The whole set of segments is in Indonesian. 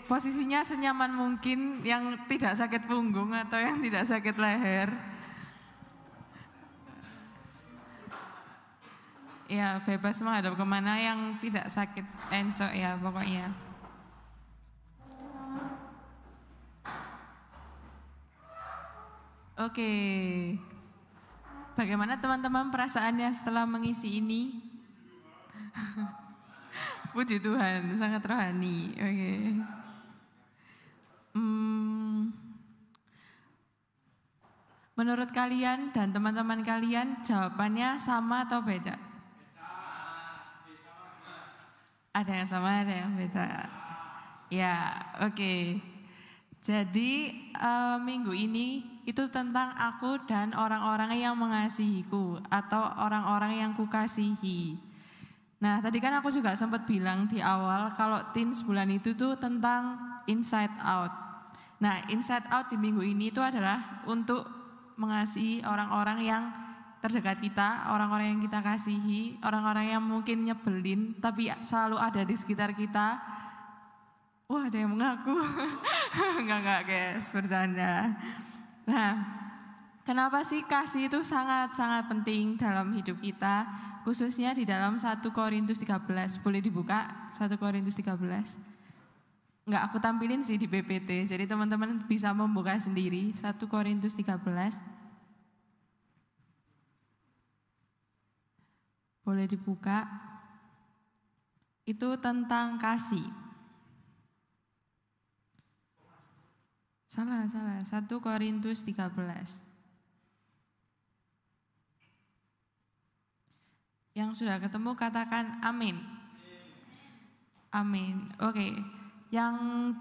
posisinya senyaman mungkin, yang tidak sakit punggung atau yang tidak sakit leher. Ya, bebas menghadap kemana yang tidak sakit encok ya pokoknya. Oke. Bagaimana teman-teman perasaannya setelah mengisi ini? Puji Tuhan, sangat rohani. Oke. Menurut kalian dan teman-teman kalian jawabannya sama atau beda? Ada yang sama, ada yang beda. Ya, oke. Jadi minggu ini itu tentang aku dan orang-orang yang mengasihiku atau orang-orang yang kukasihi. Nah, tadi kan aku juga sempat bilang di awal kalau teens bulan itu tuh tentang inside out. Nah, inside out di minggu ini itu adalah untuk mengasihi orang-orang yang terdekat kita, orang-orang yang kita kasihi, orang-orang yang mungkin nyebelin tapi selalu ada di sekitar kita. Wah, ada yang mengaku. Enggak guys, bercanda. Nah, kenapa sih kasih itu sangat-sangat penting dalam hidup kita, khususnya di dalam 1 Korintus 13. Boleh dibuka 1 Korintus 13. Enggak aku tampilin sih di PPT, jadi teman-teman bisa membuka sendiri 1 Korintus 13. Boleh dibuka. Itu tentang kasih. Salah. 1 Korintus 13. Yang sudah ketemu katakan amin. Amin. Oke. Yang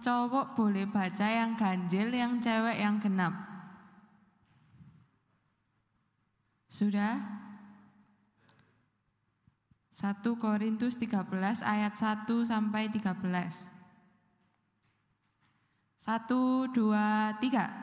cowok boleh baca yang ganjil, yang cewek yang genap. Sudah? 1 Korintus 13 ayat 1 sampai 13. 1, 2, 3.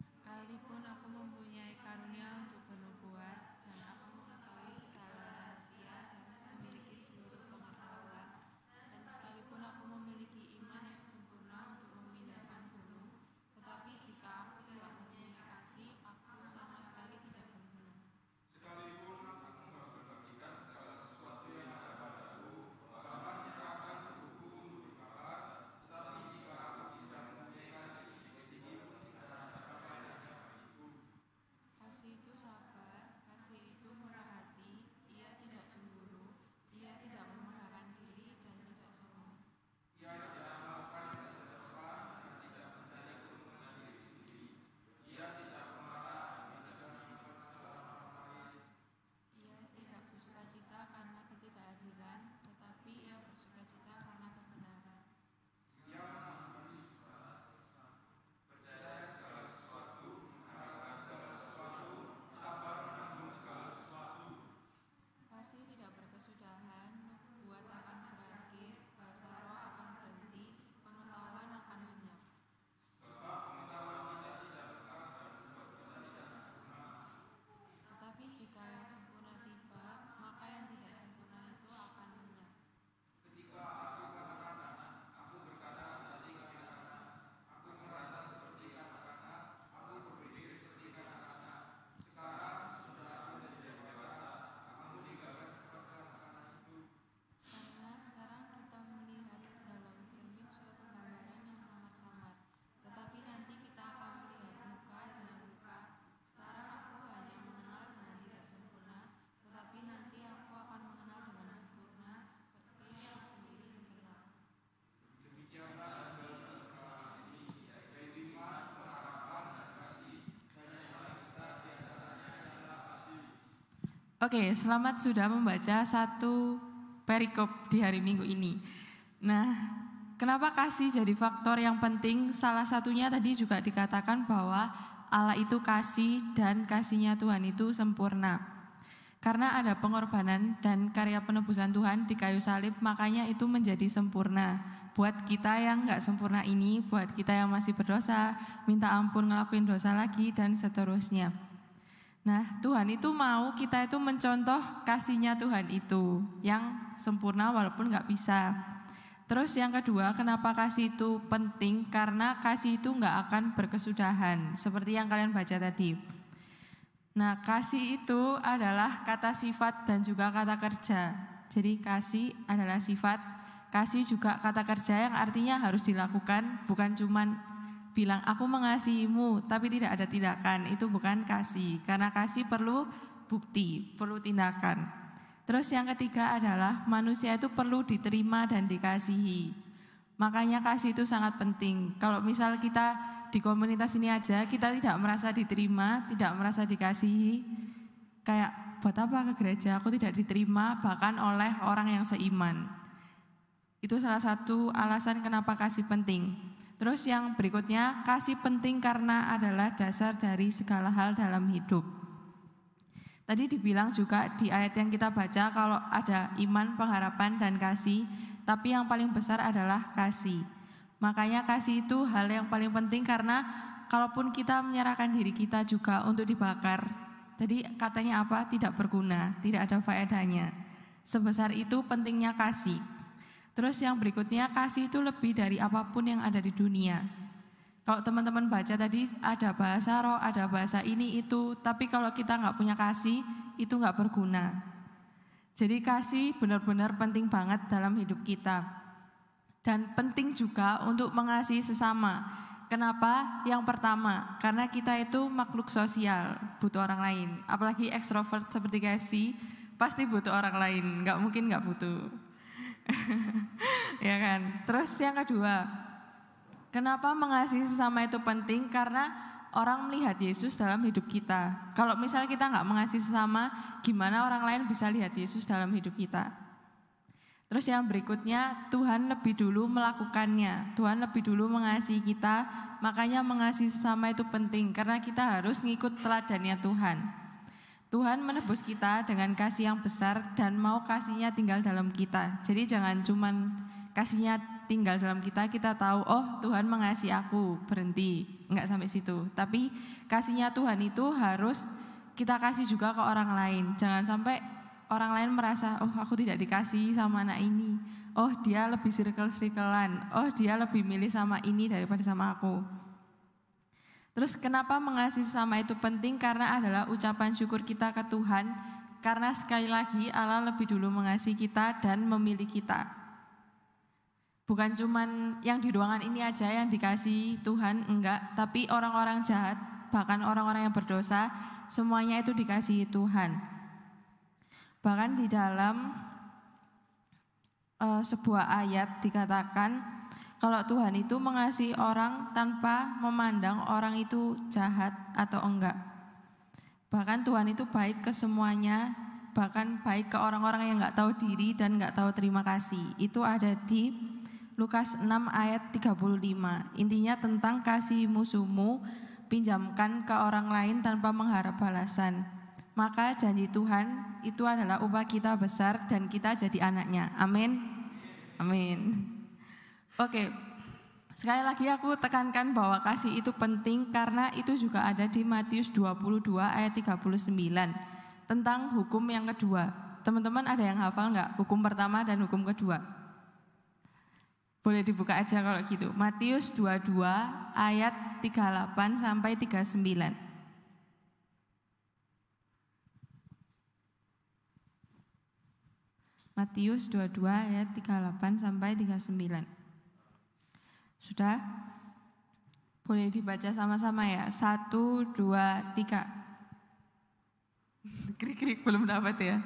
Sekalipun aku mempunyai karunia untuk bernubuat dan aku mengetahui segala rahasia dan memiliki seluruh pengetahuan, dan sekalipun aku memiliki iman yang sempurna untuk memindahkan gunung, tetapi jika aku tidak mempunyai kasih, aku sama sekali tidak berguna. Sekalipun aku membagikan segala sesuatu yang ada padaku, bahkan menyerahkan tubuhku untuk dibakar, tetapi jika aku tidak mempunyai kasih sedikit pun, tidak ada faedahnya bagiku. Kasih itu sabar, kasih itu murah hati, ia tidak cemburu, ia tidak memerahkan diri dan tidak sombong. Ia tidak melakukan yang tidak sopan dan tidak mencari keuntungan sendiri-sendiri. Ia tidak marah dan tidak menyimpan kesalahan orang lain. Ia tidak bersukacita karena ketidakadilan, tetapi ia bersukacita karena kebenaran. Ia menanggung percaya segala sesuatu, mengharapkan segala sesuatu, sabar menanggung segala sesuatu. Kasih tidak berkesudahan, nubuat akan berakhir, bahasa roh akan berhenti, pengetahuan akan lenyap. Sebab pengetahuan kita tidak dekat dan nubuat kita tidak sempurna. Tetapi jika yang sempurna tiba, maka yang tidak sempurna itu akan lenyap. Ketika aku kata-kata, aku berkata seperti kata-kata, aku merasa seperti kata-kata, aku berpikir seperti kata-kata. Sekarang sudah aku menjadi dewasa, aku meninggalkan sifat kata-kata itu. Karena sekarang kita melihat dalam cermin suatu gambaran yang samar-samar, tetapi nanti kita akan melihat muka dengan muka. Sekarang aku hanya mengenal dengan tidak sempurna, tetapi nanti aku akan mengenal dengan sempurna, seperti yang aku sendiri dikenal. Demikianlah ini, yaitu iman, pengharapan, dan kasih, dan yang paling besar di antaranya adalah kasih. Oke, selamat sudah membaca 1 perikop di hari Minggu ini. Nah, kenapa kasih jadi faktor yang penting? Salah satunya tadi juga dikatakan bahwa Allah itu kasih dan kasihnya Tuhan itu sempurna. Karena ada pengorbanan dan karya penebusan Tuhan di kayu salib, makanya itu menjadi sempurna. buat kita yang nggak sempurna ini, buat kita yang masih berdosa, minta ampun ngelakuin dosa lagi dan seterusnya. Nah, Tuhan itu mau kita itu mencontoh kasihnya Tuhan itu yang sempurna walaupun nggak bisa. Terus yang kedua, kenapa kasih itu penting? Karena kasih itu nggak akan berkesudahan, seperti yang kalian baca tadi. Nah, kasih itu adalah kata sifat dan juga kata kerja. Jadi kasih adalah sifat, kasih juga kata kerja yang artinya harus dilakukan, bukan cuman bilang aku mengasihimu tapi tidak ada tindakan. Itu bukan kasih, karena kasih perlu bukti, perlu tindakan. Terus yang ketiga adalah manusia itu perlu diterima dan dikasihi. Makanya kasih itu sangat penting. Kalau misal kita di komunitas ini aja kita tidak merasa diterima, tidak merasa dikasihi, kayak buat apa ke gereja, aku tidak diterima bahkan oleh orang yang seiman. Itu salah satu alasan kenapa kasih penting. Terus yang berikutnya, kasih penting karena adalah dasar dari segala hal dalam hidup. Tadi dibilang juga di ayat yang kita baca kalau ada iman, pengharapan, dan kasih, tapi yang paling besar adalah kasih. Makanya kasih itu hal yang paling penting karena kalaupun kita menyerahkan diri kita juga untuk dibakar, tadi katanya apa? Tidak berguna, tidak ada faedahnya. Sebesar itu pentingnya kasih. Terus yang berikutnya, kasih itu lebih dari apapun yang ada di dunia. Kalau teman-teman baca tadi ada bahasa roh, ada bahasa ini itu, tapi kalau kita nggak punya kasih, itu nggak berguna. Jadi kasih benar-benar penting banget dalam hidup kita. Dan penting juga untuk mengasihi sesama. Kenapa? Yang pertama, karena kita itu makhluk sosial, butuh orang lain. Apalagi ekstrovert seperti Casey, pasti butuh orang lain, nggak mungkin nggak butuh. Ya kan? Terus yang kedua, kenapa mengasihi sesama itu penting? Karena orang melihat Yesus dalam hidup kita. Kalau misalnya kita nggak mengasihi sesama, gimana orang lain bisa lihat Yesus dalam hidup kita? Terus yang berikutnya, Tuhan lebih dulu melakukannya. Tuhan lebih dulu mengasihi kita, makanya mengasihi sesama itu penting. Karena kita harus ngikut teladannya Tuhan. Tuhan menebus kita dengan kasih yang besar dan mau kasihnya tinggal dalam kita. Jadi jangan cuman kasihnya tinggal dalam kita, kita tahu oh Tuhan mengasihi aku, berhenti, enggak sampai situ. Tapi kasihnya Tuhan itu harus kita kasih juga ke orang lain. Jangan sampai orang lain merasa oh aku tidak dikasihi sama anak ini, oh dia lebih circle-circlean, oh dia lebih milih sama ini daripada sama aku. Terus kenapa mengasihi sesama itu penting? Karena adalah ucapan syukur kita ke Tuhan. Karena sekali lagi Allah lebih dulu mengasihi kita dan memilih kita. Bukan cuman yang di ruangan ini aja yang dikasihi Tuhan, enggak. Tapi orang-orang jahat, bahkan orang-orang yang berdosa, semuanya itu dikasihi Tuhan. Bahkan di dalam sebuah ayat dikatakan kalau Tuhan itu mengasihi orang tanpa memandang orang itu jahat atau enggak. Bahkan Tuhan itu baik ke semuanya, bahkan baik ke orang-orang yang enggak tahu diri dan enggak tahu terima kasih. Itu ada di Lukas 6 ayat 35. Intinya tentang kasih musuhmu, pinjamkan ke orang lain tanpa mengharap balasan. Maka janji Tuhan itu adalah upah kita besar dan kita jadi anaknya. Amin. Amin. Oke, sekali lagi aku tekankan bahwa kasih itu penting karena itu juga ada di Matius 22 ayat 39 tentang hukum yang kedua. Teman-teman ada yang hafal nggak hukum pertama dan hukum kedua? Boleh dibuka aja kalau gitu. Matius 22 ayat 38 sampai 39. Matius 22 ayat 38 sampai 39. Sudah? Boleh dibaca sama-sama ya. 1, 2, 3. Krik-krik belum dapat ya.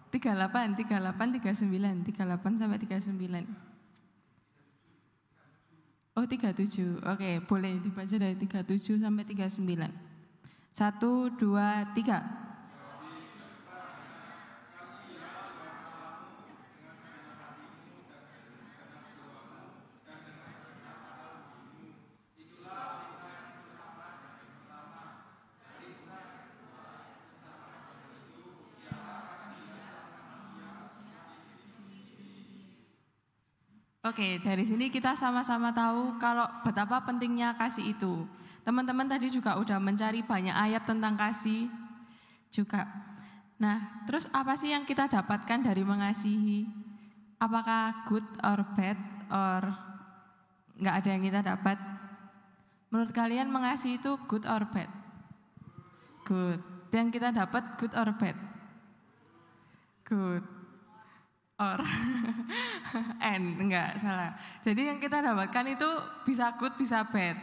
38, 39, 38 sampai 39. Oh 37, oke boleh dibaca dari 37 sampai 39. 1, 2, 3. Oke, dari sini kita sama-sama tahu kalau betapa pentingnya kasih itu. Teman-teman tadi juga udah mencari banyak ayat tentang kasih juga. Nah, terus apa sih yang kita dapatkan dari mengasihi? Apakah good or bad or nggak ada yang kita dapat? Menurut kalian mengasihi itu good or bad? Good. Yang kita dapat good or bad? Good. Or enggak salah. Jadi yang kita dapatkan itu bisa good bisa bad.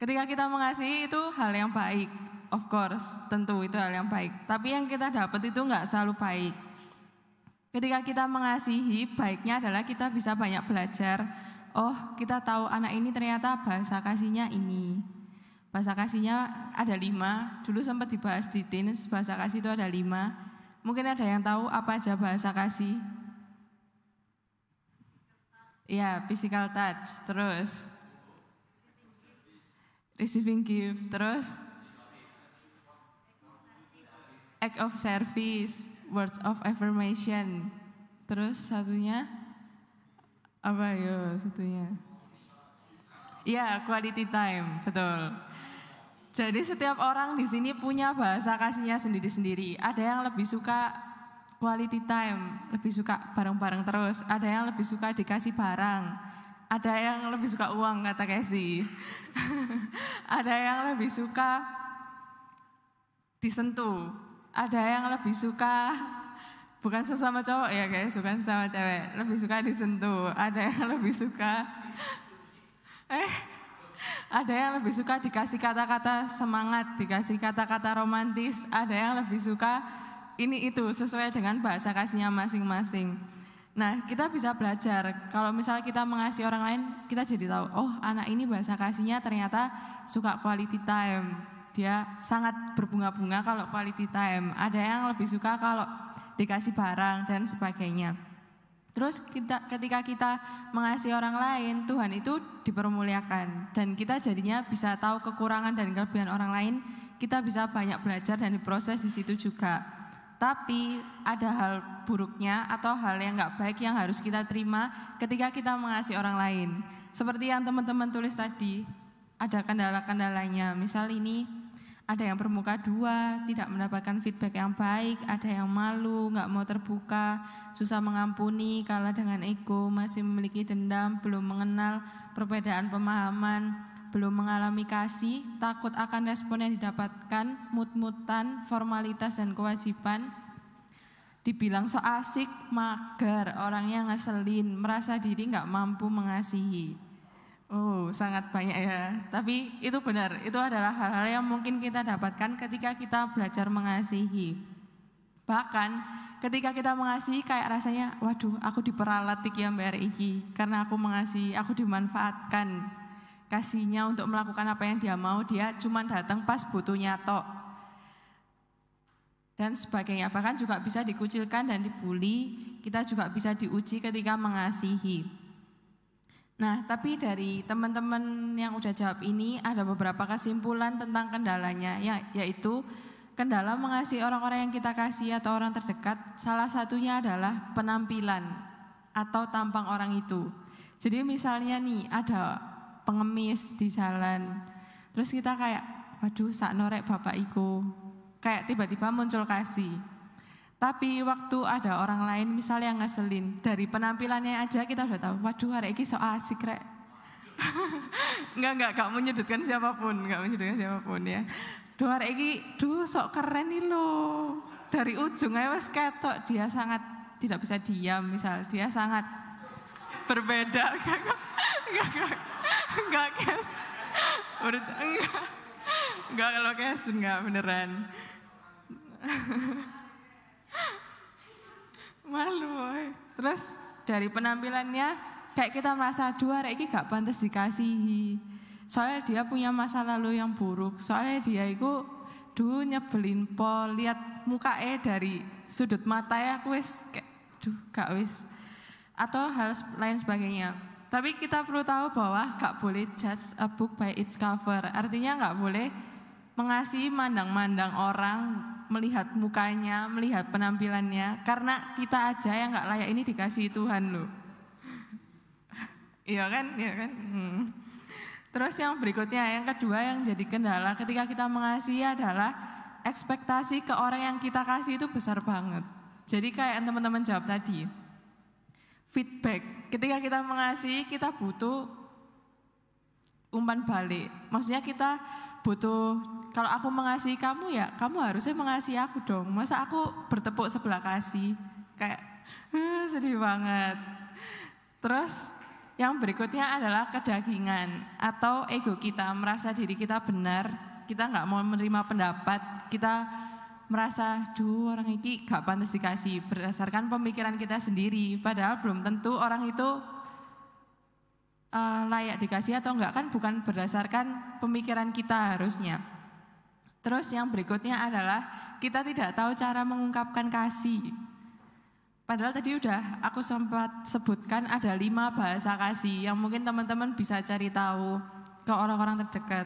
Ketika kita mengasihi itu hal yang baik, of course, tentu itu hal yang baik. Tapi yang kita dapat itu enggak selalu baik. Ketika kita mengasihi, baiknya adalah kita bisa banyak belajar. Oh, kita tahu anak ini ternyata bahasa kasihnya ini. Bahasa kasihnya ada 5. Dulu sempat dibahas di teens, bahasa kasih itu ada 5. Mungkin ada yang tahu apa aja bahasa kasih? Ya, physical touch, terus receiving gift, terus act of service, words of affirmation, terus satunya apa yo satunya? Ya, quality time, betul. Jadi setiap orang di sini punya bahasa kasihnya sendiri-sendiri. Ada yang lebih suka quality time, lebih suka bareng-bareng terus. Ada yang lebih suka dikasih barang. Ada yang lebih suka uang, kata Casey. Ada yang lebih suka disentuh. Ada yang lebih suka, bukan sesama cowok ya guys, bukan sesama cewek. Lebih suka disentuh. Ada yang lebih suka ada yang lebih suka dikasih kata-kata semangat, dikasih kata-kata romantis. Ada yang lebih suka ini itu sesuai dengan bahasa kasihnya masing-masing. Nah, kita bisa belajar. Kalau misalnya kita mengasihi orang lain, kita jadi tahu, oh anak ini bahasa kasihnya ternyata suka quality time. Dia sangat berbunga-bunga kalau quality time. Ada yang lebih suka kalau dikasih barang dan sebagainya. Terus ketika kita mengasihi orang lain, Tuhan itu dipermuliakan. Dan kita jadinya bisa tahu kekurangan dan kelebihan orang lain. Kita bisa banyak belajar dan diproses di situ juga. Tapi ada hal buruknya atau hal yang gak baik yang harus kita terima ketika kita mengasihi orang lain. Seperti yang teman-teman tulis tadi, ada kendala-kendalanya. Misal ini, ada yang bermuka 2, tidak mendapatkan feedback yang baik, ada yang malu, gak mau terbuka, susah mengampuni, kalah dengan ego, masih memiliki dendam, belum mengenal perbedaan pemahaman, belum mengalami kasih, takut akan respon yang didapatkan, mut-mutan, formalitas dan kewajiban, dibilang so asik, mager, orangnya ngeselin, merasa diri gak mampu mengasihi. Oh, sangat banyak ya. Tapi itu benar, itu adalah hal-hal yang mungkin kita dapatkan ketika kita belajar mengasihi. Bahkan ketika kita mengasihi kayak rasanya, waduh aku diperalat iki ambek iki. Karena aku mengasihi, aku dimanfaatkan. Kasihnya untuk melakukan apa yang dia mau, dia cuma datang pas butuhnya tok. Dan sebagainya, bahkan juga bisa dikucilkan dan dibully. Kita juga bisa diuji ketika mengasihi. Nah, tapi dari teman-teman yang udah jawab ini ada beberapa kesimpulan tentang kendalanya, yaitu kendala mengasihi orang-orang yang kita kasih atau orang terdekat. Salah satunya adalah penampilan atau tampang orang itu. Jadi misalnya nih ada pengemis di jalan, terus kita kayak, waduh sak norek bapak iku, kayak tiba-tiba muncul kasih. Tapi waktu ada orang lain misalnya yang ngeselin, dari penampilannya aja kita udah tahu, waduh hari ini so asik rek. Enggak menyudutkan siapapun, ya. Duh hari ini, sok keren nih loh. Dari ujung aja wes ketok, dia sangat tidak bisa diam misal, dia sangat berbeda. Enggak kes. Enggak kalau kes, enggak beneran. Malu woy. Terus dari penampilannya kayak kita merasa dua hari ini gak pantas dikasihi. Soalnya dia punya masa lalu yang buruk. Soalnya dia itu dulu nyebelin pol, lihat mukanya dari sudut mata ya aku wis kayak gak wis. Atau hal lain sebagainya. Tapi kita perlu tahu bahwa gak boleh judge a book by its cover. Artinya gak boleh mengasihi mandang-mandang orang, melihat mukanya, melihat penampilannya, karena kita aja yang gak layak ini dikasihi Tuhan loh. Iya kan, iya kan. Terus yang berikutnya, yang kedua yang jadi kendala ketika kita mengasihi adalah ekspektasi ke orang yang kita kasih itu besar banget. Jadi kayak teman-teman jawab tadi, feedback. Ketika kita mengasihi, kita butuh umpan balik. Maksudnya kita butuh, kalau aku mengasihi kamu ya kamu harusnya mengasihi aku dong. Masa aku bertepuk sebelah kasih? Kayak sedih banget. Terus yang berikutnya adalah kedagingan atau ego kita, merasa diri kita benar, kita nggak mau menerima pendapat, kita merasa, duh orang ini gak pantas dikasih berdasarkan pemikiran kita sendiri. Padahal belum tentu orang itu layak dikasih atau enggak, kan bukan berdasarkan pemikiran kita harusnya. Terus yang berikutnya adalah kita tidak tahu cara mengungkapkan kasih. Padahal tadi udah aku sempat sebutkan ada 5 bahasa kasih yang mungkin teman-teman bisa cari tahu ke orang-orang terdekat.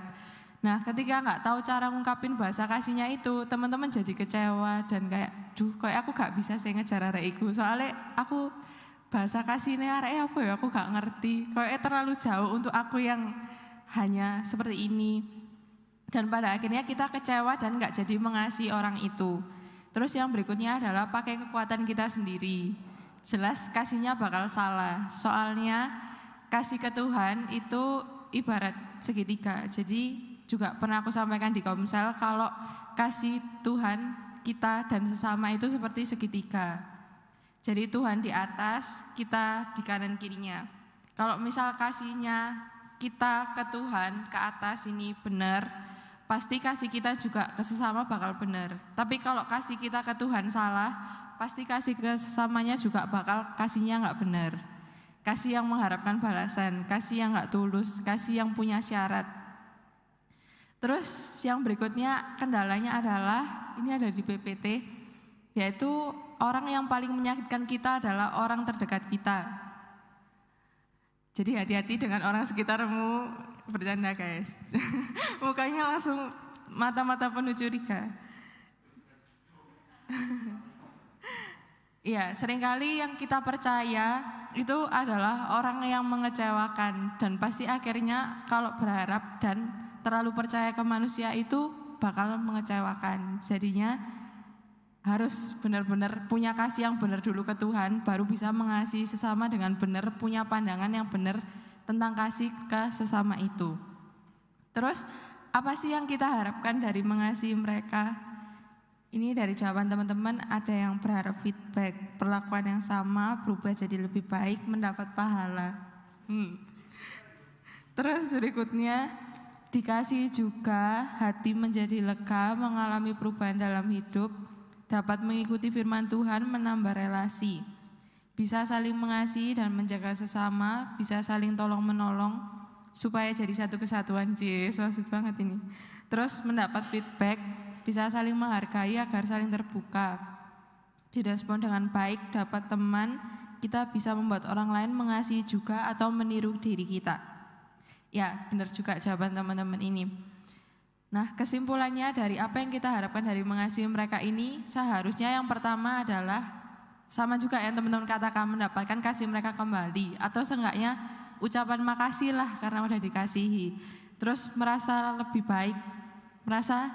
Nah ketika nggak tahu cara ngungkapin bahasa kasihnya itu, teman-teman jadi kecewa dan kayak, duh kayak aku gak bisa saya ngejar arekku. Soalnya aku bahasa kasihnya arek apa ya, aku gak ngerti. Kayak terlalu jauh untuk aku yang hanya seperti ini. Dan pada akhirnya kita kecewa dan gak jadi mengasihi orang itu. Terus yang berikutnya adalah pakai kekuatan kita sendiri. Jelas kasihnya bakal salah. Soalnya kasih ke Tuhan itu ibarat segitiga. Jadi juga pernah aku sampaikan di Komsel kalau kasih Tuhan kita dan sesama itu seperti segitiga. Jadi Tuhan di atas, kita di kanan kirinya. Kalau misal kasihnya kita ke Tuhan ke atas ini benar, pasti kasih kita juga ke sesama bakal benar. Tapi kalau kasih kita ke Tuhan salah, pasti kasih ke sesamanya juga bakal kasihnya nggak benar. Kasih yang mengharapkan balasan, kasih yang nggak tulus, kasih yang punya syarat. Terus yang berikutnya kendalanya adalah, ini ada di PPT, yaitu orang yang paling menyakitkan kita adalah orang terdekat kita. Jadi hati-hati dengan orang sekitarmu, bercanda guys. Mukanya langsung mata-mata penuh curiga. Iya, seringkali yang kita percaya itu adalah orang yang mengecewakan. Dan pasti akhirnya kalau berharap dan terlalu percaya ke manusia itu bakal mengecewakan. Jadinya harus benar-benar punya kasih yang benar dulu ke Tuhan, baru bisa mengasihi sesama dengan benar, punya pandangan yang benar tentang kasih ke sesama itu. Terus apa sih yang kita harapkan dari mengasihi mereka? Ini dari jawaban teman-teman, ada yang berharap feedback, perlakuan yang sama, berubah jadi lebih baik, mendapat pahala. Terus berikutnya, dikasih juga hati menjadi lega, mengalami perubahan dalam hidup, dapat mengikuti firman Tuhan, menambah relasi, bisa saling mengasihi dan menjaga sesama, bisa saling tolong-menolong supaya jadi satu kesatuan. Maksud banget ini. Terus mendapat feedback, bisa saling menghargai agar saling terbuka, direspon dengan baik, dapat teman, kita bisa membuat orang lain mengasihi juga atau meniru diri kita. Ya, benar juga jawaban teman-teman ini. Nah, kesimpulannya dari apa yang kita harapkan dari mengasihi mereka ini, seharusnya yang pertama adalah sama juga yang teman-teman katakan, mendapatkan kasih mereka kembali, atau seenggaknya ucapan makasih lah karena udah dikasihi. Terus merasa lebih baik, merasa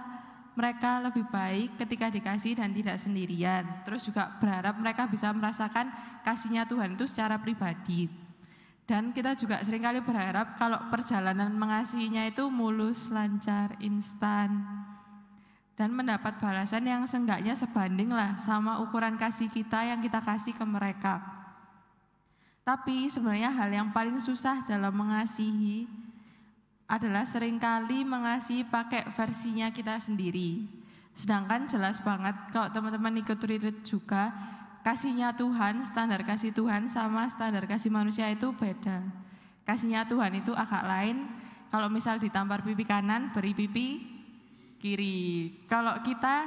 mereka lebih baik ketika dikasih dan tidak sendirian. Terus juga berharap mereka bisa merasakan kasihnya Tuhan itu secara pribadi. Dan kita juga seringkali berharap kalau perjalanan mengasihinya itu mulus, lancar, instan. Dan mendapat balasan yang seenggaknya sebanding lah sama ukuran kasih kita yang kita kasih ke mereka. Tapi sebenarnya hal yang paling susah dalam mengasihi adalah seringkali mengasihi pakai versinya kita sendiri. Sedangkan jelas banget kalau teman-teman ikut retreat juga, kasihnya Tuhan, standar kasih Tuhan sama standar kasih manusia itu beda. Kasihnya Tuhan itu agak lain. Kalau misal ditampar pipi kanan, beri pipi kiri. Kalau kita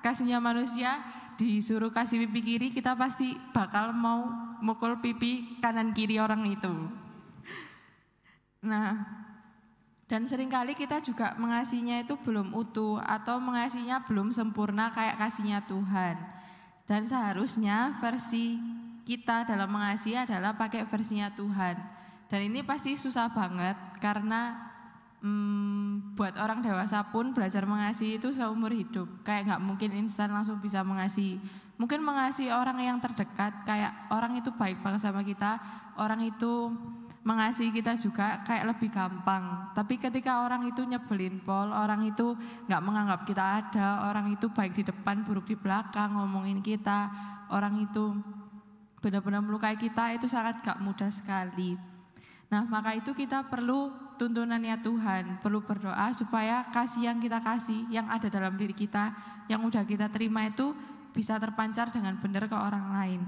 kasihnya manusia, disuruh kasih pipi kiri, kita pasti bakal mau mukul pipi kanan kiri orang itu. Nah, dan seringkali kita juga mengasihinya itu belum utuh atau mengasihinya belum sempurna kayak kasihnya Tuhan. Dan seharusnya versi kita dalam mengasihi adalah pakai versinya Tuhan. Dan ini pasti susah banget karena buat orang dewasa pun belajar mengasihi itu seumur hidup. Kayak nggak mungkin instan langsung bisa mengasihi. Mungkin mengasihi orang yang terdekat, kayak orang itu baik banget sama kita, orang itu mengasihi kita juga kayak lebih gampang. Tapi ketika orang itu nyebelin pol, orang itu nggak menganggap kita ada, orang itu baik di depan, buruk di belakang, ngomongin kita, orang itu benar-benar melukai kita, itu sangat gak mudah sekali. Nah, maka itu kita perlu tuntunannya Tuhan, perlu berdoa supaya kasih yang kita kasih, yang ada dalam diri kita, yang udah kita terima itu bisa terpancar dengan benar ke orang lain.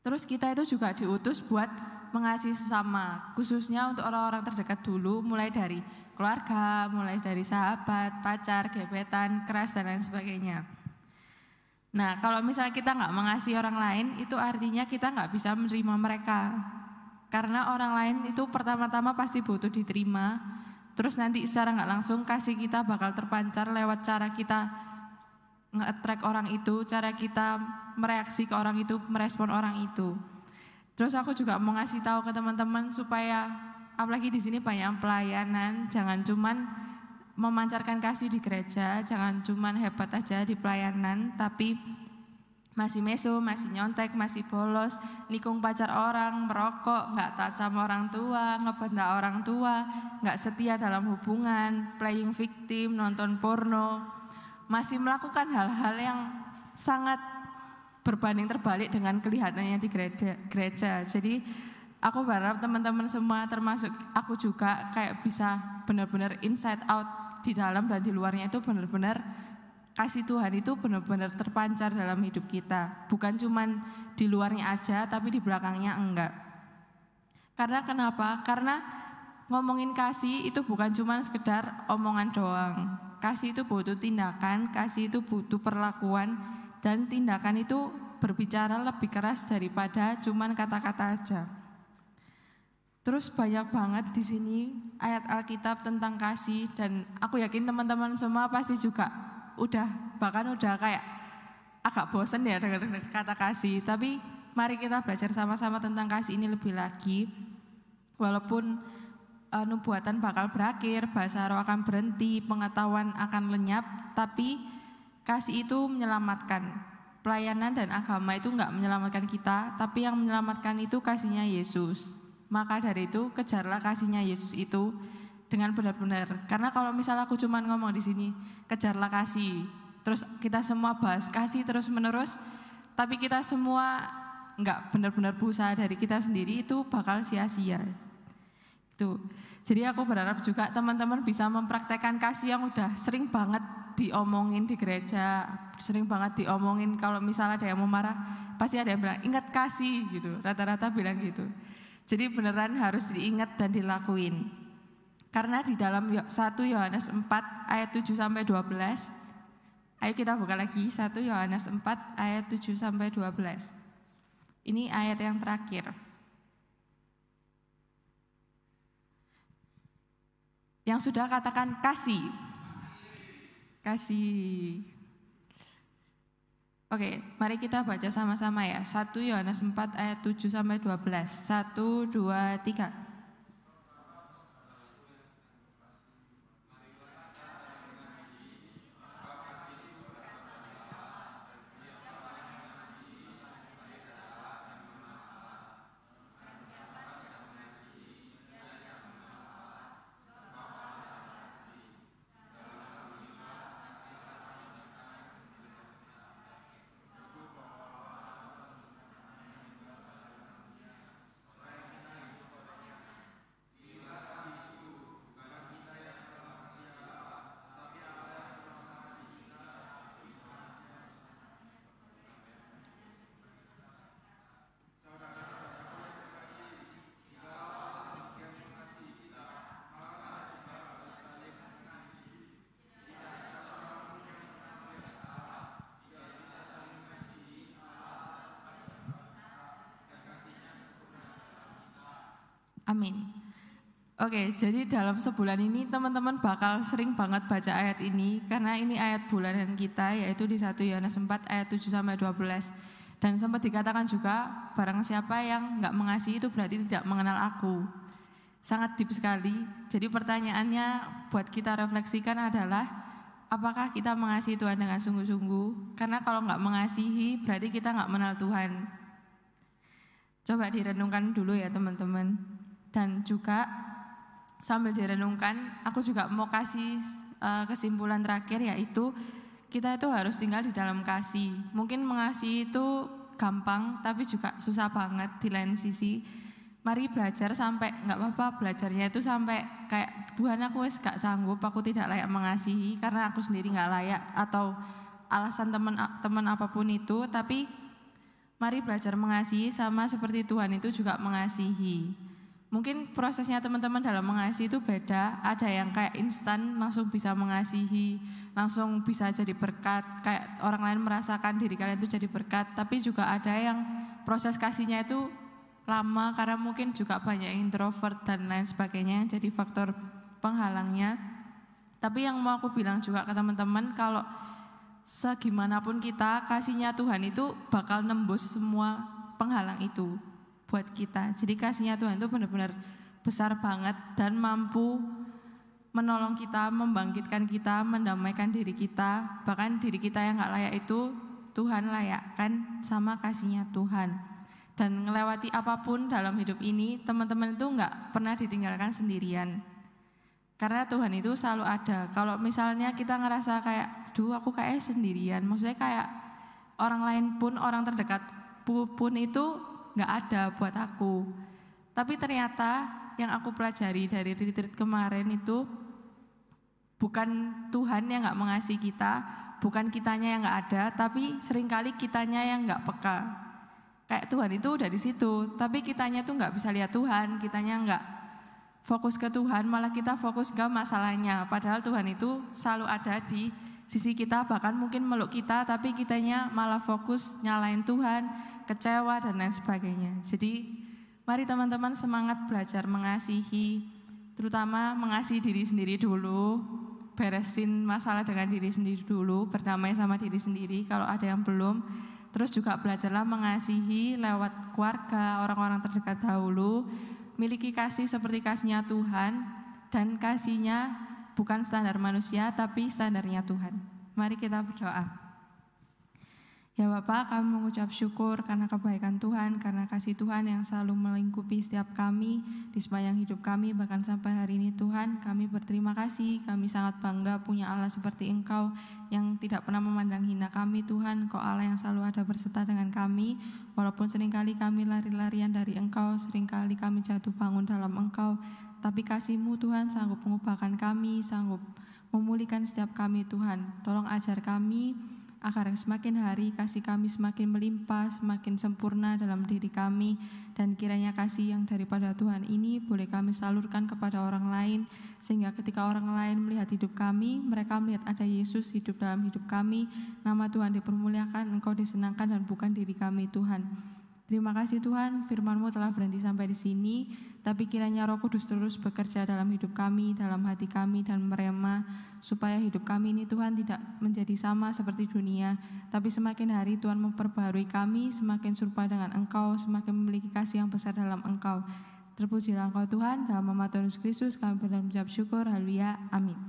Terus kita itu juga diutus buat mengasihi sesama, khususnya untuk orang-orang terdekat dulu, mulai dari keluarga, mulai dari sahabat, pacar, gebetan, keras, dan lain sebagainya. Nah, kalau misalnya kita nggak mengasihi orang lain, itu artinya kita nggak bisa menerima mereka. Karena orang lain itu pertama-tama pasti butuh diterima, terus nanti secara nggak langsung kasih kita bakal terpancar lewat cara kita nge-attract orang itu, cara kita mereaksi ke orang itu, merespon orang itu. Terus aku juga mau ngasih tahu ke teman-teman supaya, apalagi di sini banyak pelayanan, jangan cuman memancarkan kasih di gereja, jangan cuman hebat aja di pelayanan, tapi masih meso, masih nyontek, masih bolos, nikung pacar orang, merokok, nggak taat sama orang tua, ngebentak orang tua, nggak setia dalam hubungan, playing victim, nonton porno, masih melakukan hal-hal yang sangat berbanding terbalik dengan kelihatannya di gereja. Jadi aku berharap teman-teman semua termasuk aku juga kayak bisa benar-benar inside out di dalam dan di luarnya itu benar-benar kasih Tuhan itu benar-benar terpancar dalam hidup kita. Bukan cuman di luarnya aja tapi di belakangnya enggak. Karena kenapa? Karena ngomongin kasih itu bukan cuman sekedar omongan doang. Kasih itu butuh tindakan, kasih itu butuh perlakuan, dan tindakan itu berbicara lebih keras daripada cuman kata-kata aja. Terus banyak banget di sini ayat Alkitab tentang kasih, dan aku yakin teman-teman semua pasti juga bahkan udah kayak agak bosen ya dengan kata kasih. Tapi mari kita belajar sama-sama tentang kasih ini lebih lagi. Walaupun nubuatan bakal berakhir, bahasa roh akan berhenti, pengetahuan akan lenyap, tapi kasih itu menyelamatkan. Pelayanan dan agama itu enggak menyelamatkan kita, tapi yang menyelamatkan itu kasihnya Yesus. Maka dari itu kejarlah kasihnya Yesus itu dengan benar-benar. Karena kalau misalnya aku cuma ngomong di sini, kejarlah kasih, terus kita semua bahas kasih terus-menerus, tapi kita semua enggak benar-benar berusaha dari kita sendiri, itu bakal sia-sia. Itu. Jadi aku berharap juga teman-teman bisa mempraktekkan kasih yang udah sering banget diomongin di gereja, sering banget diomongin. Kalau misalnya ada yang mau marah, pasti ada yang bilang ingat kasih gitu. Rata-rata bilang gitu. Jadi beneran harus diingat dan dilakuin. Karena di dalam 1 Yohanes 4 ayat 7 sampai 12. Ayo kita buka lagi 1 Yohanes 4 ayat 7 sampai 12. Ini ayat yang terakhir. Yang sudah katakan kasih. Kasih. Oke, mari kita baca sama-sama ya. 1 Yohanes 4 ayat 7 sampai 12. 1, 2, 3. Amin. Oke, jadi dalam sebulan ini teman-teman bakal sering banget baca ayat ini, karena ini ayat bulanan kita, yaitu di 1 Yohanes 4 ayat 7 sampai 12. Dan sempat dikatakan juga, barang siapa yang nggak mengasihi itu berarti tidak mengenal aku. Sangat deep sekali. Jadi pertanyaannya buat kita refleksikan adalah, apakah kita mengasihi Tuhan dengan sungguh-sungguh? Karena kalau nggak mengasihi berarti kita nggak mengenal Tuhan. Coba direnungkan dulu ya teman-teman. Dan juga sambil direnungkan, aku juga mau kasih kesimpulan terakhir, yaitu kita itu harus tinggal di dalam kasih. Mungkin mengasihi itu gampang, tapi juga susah banget di lain sisi. Mari belajar sampai, gak apa-apa belajarnya itu sampai kayak, Tuhan aku wis gak sanggup, aku tidak layak mengasihi karena aku sendiri gak layak, atau alasan teman apapun itu. Tapi mari belajar mengasihi sama seperti Tuhan itu juga mengasihi. Mungkin prosesnya teman-teman dalam mengasihi itu beda. Ada yang kayak instan langsung bisa mengasihi, langsung bisa jadi berkat, kayak orang lain merasakan diri kalian itu jadi berkat. Tapi juga ada yang proses kasihnya itu lama, karena mungkin juga banyak introvert dan lain sebagainya, jadi faktor penghalangnya. Tapi yang mau aku bilang juga ke teman-teman, kalau segimanapun kita, kasihnya Tuhan itu bakal nembus semua penghalang itu buat kita. Jadi kasihnya Tuhan itu benar-benar besar banget dan mampu menolong kita, membangkitkan kita, mendamaikan diri kita. Bahkan diri kita yang gak layak itu Tuhan layakkan sama kasihnya Tuhan. Dan melewati apapun dalam hidup ini, teman-teman itu gak pernah ditinggalkan sendirian. Karena Tuhan itu selalu ada. Kalau misalnya kita ngerasa kayak, duh aku kayak sendirian, maksudnya kayak orang lain pun, orang terdekat pun itu gak ada buat aku. Tapi ternyata yang aku pelajari dari retreat kemarin itu, bukan Tuhan yang gak mengasihi kita, bukan kitanya yang gak ada, tapi seringkali kitanya yang gak peka. Kayak Tuhan itu udah di situ, tapi kitanya tuh gak bisa lihat Tuhan, kitanya gak fokus ke Tuhan, malah kita fokus ke masalahnya. Padahal Tuhan itu selalu ada di sisi kita, bahkan mungkin meluk kita, tapi kitanya malah fokus nyalain Tuhan, kecewa dan lain sebagainya. Jadi mari teman-teman semangat belajar mengasihi, terutama mengasihi diri sendiri dulu, beresin masalah dengan diri sendiri dulu, berdamai sama diri sendiri kalau ada yang belum. Terus juga belajarlah mengasihi lewat keluarga, orang-orang terdekat dahulu, miliki kasih seperti kasihnya Tuhan, dan kasihnya bukan standar manusia tapi standarnya Tuhan. Mari kita berdoa. Ya Bapa, kami mengucap syukur karena kebaikan Tuhan, karena kasih Tuhan yang selalu melingkupi setiap kami di sepanjang hidup kami, bahkan sampai hari ini Tuhan. Kami berterima kasih, kami sangat bangga punya Allah seperti Engkau yang tidak pernah memandang hina kami Tuhan. Engkau Allah yang selalu ada berserta dengan kami, walaupun seringkali kami lari-larian dari Engkau, seringkali kami jatuh bangun dalam Engkau, tapi kasih-Mu Tuhan sanggup mengubahkan kami, sanggup memulihkan setiap kami Tuhan. Tolong ajar kami agar semakin hari kasih kami semakin melimpah, semakin sempurna dalam diri kami, dan kiranya kasih yang daripada Tuhan ini boleh kami salurkan kepada orang lain, sehingga ketika orang lain melihat hidup kami, mereka melihat ada Yesus hidup dalam hidup kami, nama Tuhan dipermuliakan, Engkau disenangkan dan bukan diri kami Tuhan. Terima kasih Tuhan, firman-Mu telah berhenti sampai di sini, tapi kiranya Roh Kudus terus bekerja dalam hidup kami, dalam hati kami, dan merema, supaya hidup kami ini Tuhan tidak menjadi sama seperti dunia, tapi semakin hari Tuhan memperbaharui kami, semakin serupa dengan Engkau, semakin memiliki kasih yang besar dalam Engkau. Terpujilah Engkau Tuhan, dalam nama Tuhan Yesus Kristus kami berdoa mengucap syukur, haleluya, amin.